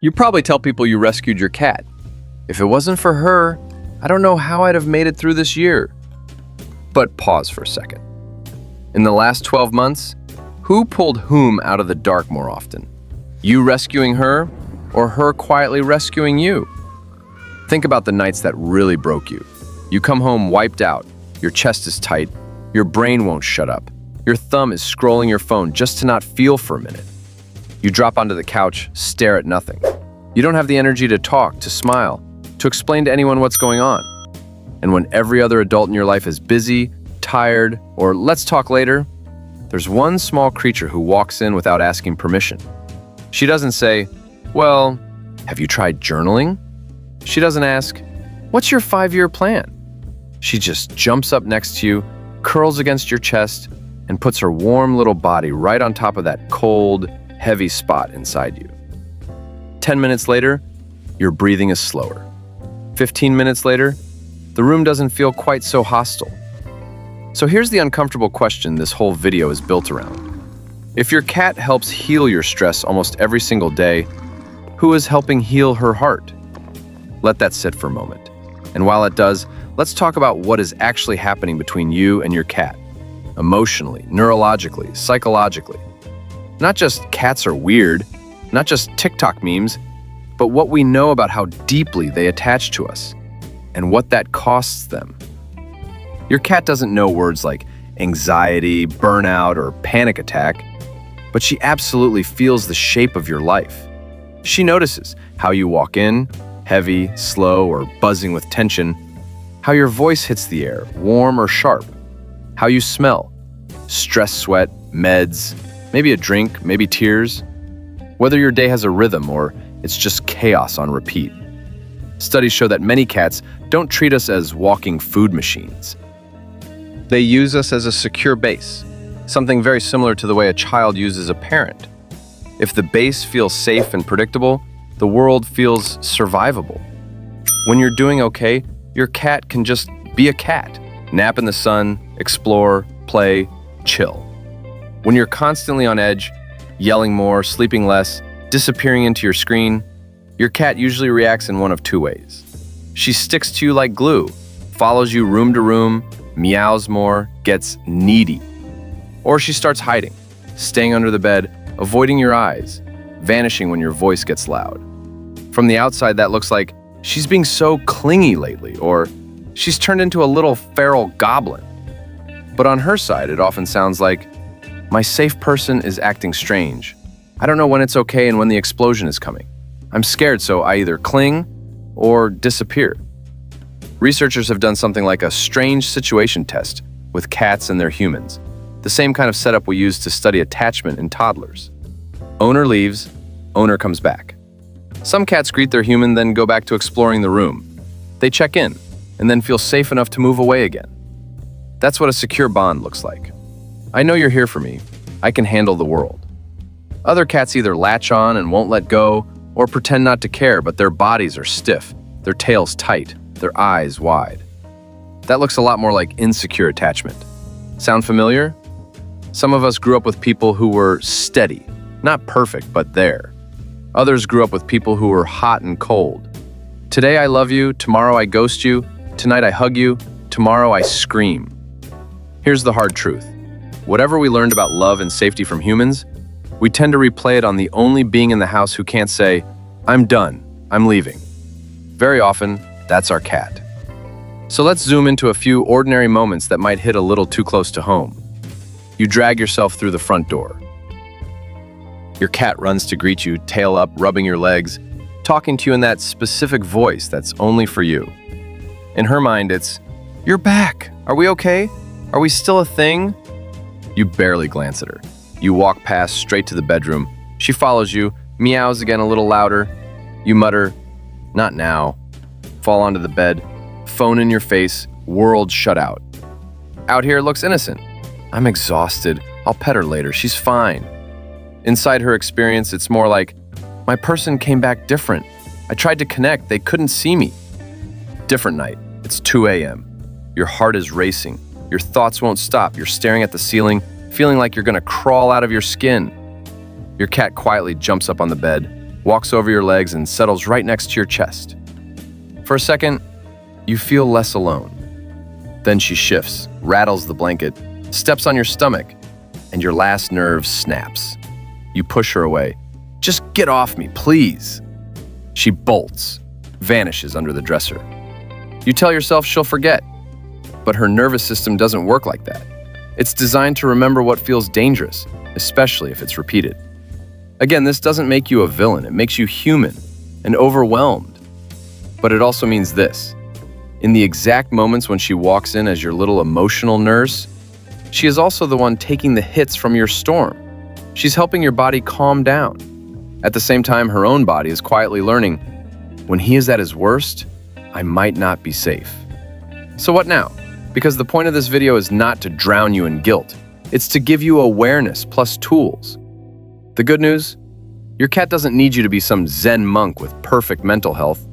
You probably tell people you rescued your cat. If it wasn't for her, I don't know how I'd have made it through this year. But pause for a second. In the last 12 months, who pulled whom out of the dark more often? You rescuing her, or her quietly rescuing you? Think about the nights that really broke you. You come home wiped out, your chest is tight, your brain won't shut up, your thumb is scrolling your phone just to not feel for a minute. You drop onto the couch, stare at nothing. You don't have the energy to talk, to smile, to explain to anyone what's going on. And when every other adult in your life is busy, tired, or let's talk later, there's one small creature who walks in without asking permission. She doesn't say, well, have you tried journaling? She doesn't ask, what's your 5-year plan? She just jumps up next to you, curls against your chest, and puts her warm little body right on top of that cold, heavy spot inside you. 10 minutes later, your breathing is slower. 15 minutes later, the room doesn't feel quite so hostile. So here's the uncomfortable question this whole video is built around. If your cat helps heal your stress almost every single day, who is helping heal her heart? Let that sit for a moment. And while it does, let's talk about what is actually happening between you and your cat. Emotionally, neurologically, psychologically. Not just cats are weird, not just TikTok memes, but what we know about how deeply they attach to us and what that costs them. Your cat doesn't know words like anxiety, burnout, or panic attack, but she absolutely feels the shape of your life. She notices how you walk in, heavy, slow, or buzzing with tension, how your voice hits the air, warm or sharp, how you smell, stress sweat, meds, maybe a drink, maybe tears, whether your day has a rhythm or it's just chaos on repeat. Studies show that many cats don't treat us as walking food machines. They use us as a secure base, something very similar to the way a child uses a parent. If the base feels safe and predictable, the world feels survivable. When you're doing okay, your cat can just be a cat, nap in the sun, explore, play, chill. When you're constantly on edge, yelling more, sleeping less, disappearing into your screen, your cat usually reacts in one of two ways. She sticks to you like glue, follows you room to room, meows more, gets needy. Or she starts hiding, staying under the bed, avoiding your eyes, vanishing when your voice gets loud. From the outside, that looks like she's being so clingy lately, or she's turned into a little feral goblin. But on her side, it often sounds like, my safe person is acting strange. I don't know when it's okay and when the explosion is coming. I'm scared, so I either cling or disappear. Researchers have done something like a strange situation test with cats and their humans, the same kind of setup we use to study attachment in toddlers. Owner leaves, owner comes back. Some cats greet their human, then go back to exploring the room. They check in, and then feel safe enough to move away again. That's what a secure bond looks like. I know you're here for me. I can handle the world. Other cats either latch on and won't let go, or pretend not to care, but their bodies are stiff, their tails tight, their eyes wide. That looks a lot more like insecure attachment. Sound familiar? Some of us grew up with people who were steady, not perfect, but there. Others grew up with people who were hot and cold. Today I love you, tomorrow I ghost you, tonight I hug you, tomorrow I scream. Here's the hard truth. Whatever we learned about love and safety from humans, we tend to replay it on the only being in the house who can't say, I'm done, I'm leaving. Very often, that's our cat. So let's zoom into a few ordinary moments that might hit a little too close to home. You drag yourself through the front door. Your cat runs to greet you, tail up, rubbing your legs, talking to you in that specific voice that's only for you. In her mind, it's, you're back. Are we okay? Are we still a thing? You barely glance at her. You walk past, straight to the bedroom. She follows you, meows again a little louder. You mutter, not now. Fall onto the bed, phone in your face, world shut out. Out here it looks innocent. I'm exhausted. I'll pet her later. She's fine. Inside her experience, it's more like, my person came back different. I tried to connect. They couldn't see me. Different night. It's 2 a.m. Your heart is racing. Your thoughts won't stop. You're staring at the ceiling, feeling like you're going to crawl out of your skin. Your cat quietly jumps up on the bed, walks over your legs and settles right next to your chest. For a second, you feel less alone. Then she shifts, rattles the blanket, steps on your stomach, and your last nerve snaps. You push her away. "Just get off me, please." She bolts, vanishes under the dresser. You tell yourself she'll forget, but her nervous system doesn't work like that. It's designed to remember what feels dangerous, especially if it's repeated. Again, this doesn't make you a villain. It makes you human and overwhelmed. But it also means this. In the exact moments when she walks in as your little emotional nurse, she is also the one taking the hits from your storm. She's helping your body calm down. At the same time, her own body is quietly learning, when he is at his worst, I might not be safe. So what now? Because the point of this video is not to drown you in guilt. It's to give you awareness plus tools. The good news? Your cat doesn't need you to be some Zen monk with perfect mental health.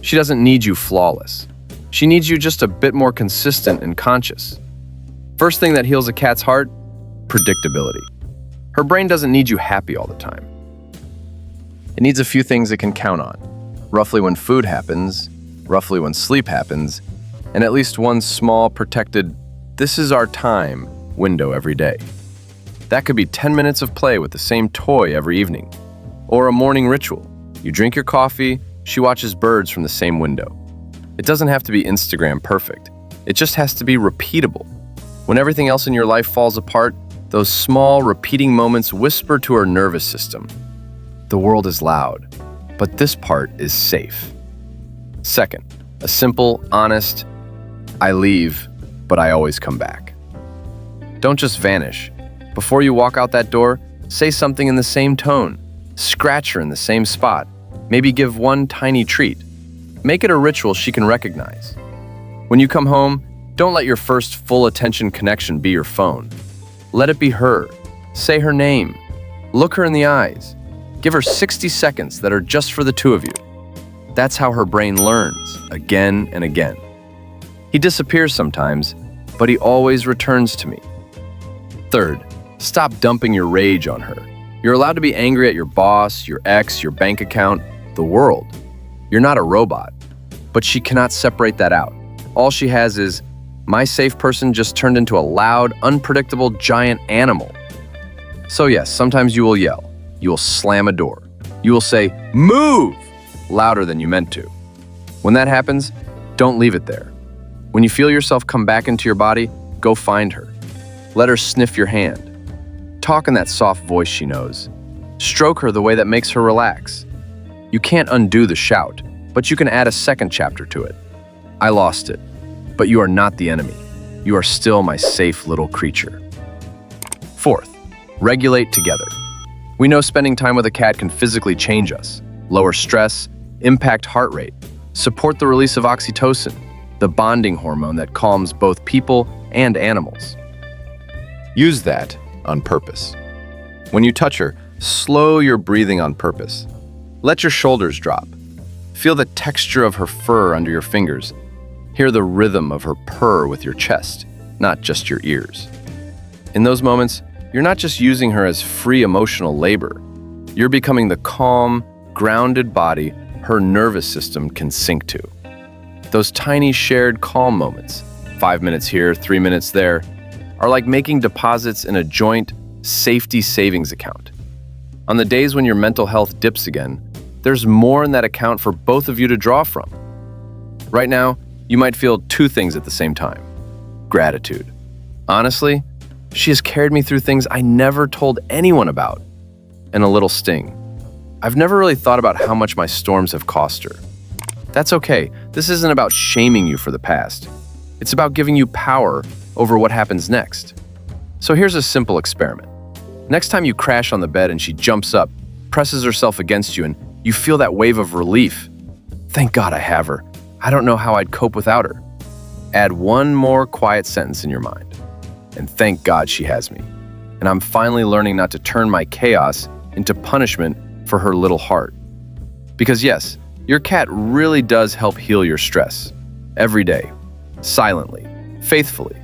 She doesn't need you flawless. She needs you just a bit more consistent and conscious. First thing that heals a cat's heart? Predictability. Her brain doesn't need you happy all the time. It needs a few things it can count on. Roughly when food happens, roughly when sleep happens, and at least one small protected, "this is our time" window every day. That could be 10 minutes of play with the same toy every evening, or a morning ritual. You drink your coffee, she watches birds from the same window. It doesn't have to be Instagram perfect. It just has to be repeatable. When everything else in your life falls apart, those small, repeating moments whisper to her nervous system. The world is loud, but this part is safe. Second, a simple, honest, "I leave, but I always come back." Don't just vanish. Before you walk out that door, say something in the same tone. Scratch her in the same spot. Maybe give one tiny treat. Make it a ritual she can recognize. When you come home, don't let your first full attention connection be your phone. Let it be her. Say her name. Look her in the eyes. Give her 60 seconds that are just for the two of you. That's how her brain learns, again and again. He disappears sometimes, but he always returns to me. Third, stop dumping your rage on her. You're allowed to be angry at your boss, your ex, your bank account, the world. You're not a robot, but she cannot separate that out. All she has is, my safe person just turned into a loud, unpredictable giant animal. So yes, sometimes you will yell. You will slam a door. You will say, "Move!" louder than you meant to. When that happens, don't leave it there. When you feel yourself come back into your body, go find her. Let her sniff your hand. Talk in that soft voice she knows. Stroke her the way that makes her relax. You can't undo the shout, but you can add a second chapter to it. I lost it, but you are not the enemy. You are still my safe little creature. Fourth, regulate together. We know spending time with a cat can physically change us, lower stress, impact heart rate, support the release of oxytocin, the bonding hormone that calms both people and animals. Use that on purpose. When you touch her, slow your breathing on purpose. Let your shoulders drop. Feel the texture of her fur under your fingers. Hear the rhythm of her purr with your chest, not just your ears. In those moments, you're not just using her as free emotional labor. You're becoming the calm, grounded body her nervous system can sync to. Those tiny shared calm moments, 5 minutes here, 3 minutes there, are like making deposits in a joint safety savings account. On the days when your mental health dips again, there's more in that account for both of you to draw from. Right now, you might feel two things at the same time. Gratitude. Honestly, she has carried me through things I never told anyone about. And a little sting. I've never really thought about how much my storms have cost her. That's okay. This isn't about shaming you for the past. It's about giving you power over what happens next. So here's a simple experiment. Next time you crash on the bed and she jumps up, presses herself against you, and you feel that wave of relief. Thank God I have her. I don't know how I'd cope without her. Add one more quiet sentence in your mind. And thank God she has me. And I'm finally learning not to turn my chaos into punishment for her little heart. Because yes, your cat really does help heal your stress. Every day. Silently. Faithfully.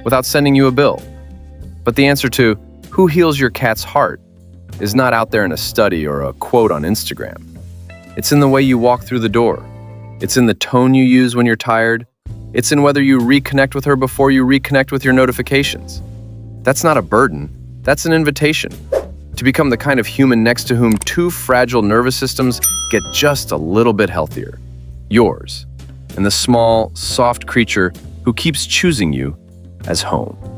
Without sending you a bill. But the answer to who heals your cat's heart is not out there in a study or a quote on Instagram. It's in the way you walk through the door. It's in the tone you use when you're tired. It's in whether you reconnect with her before you reconnect with your notifications. That's not a burden. That's an invitation to become the kind of human next to whom two fragile nervous systems get just a little bit healthier. Yours, and the small, soft creature who keeps choosing you as home.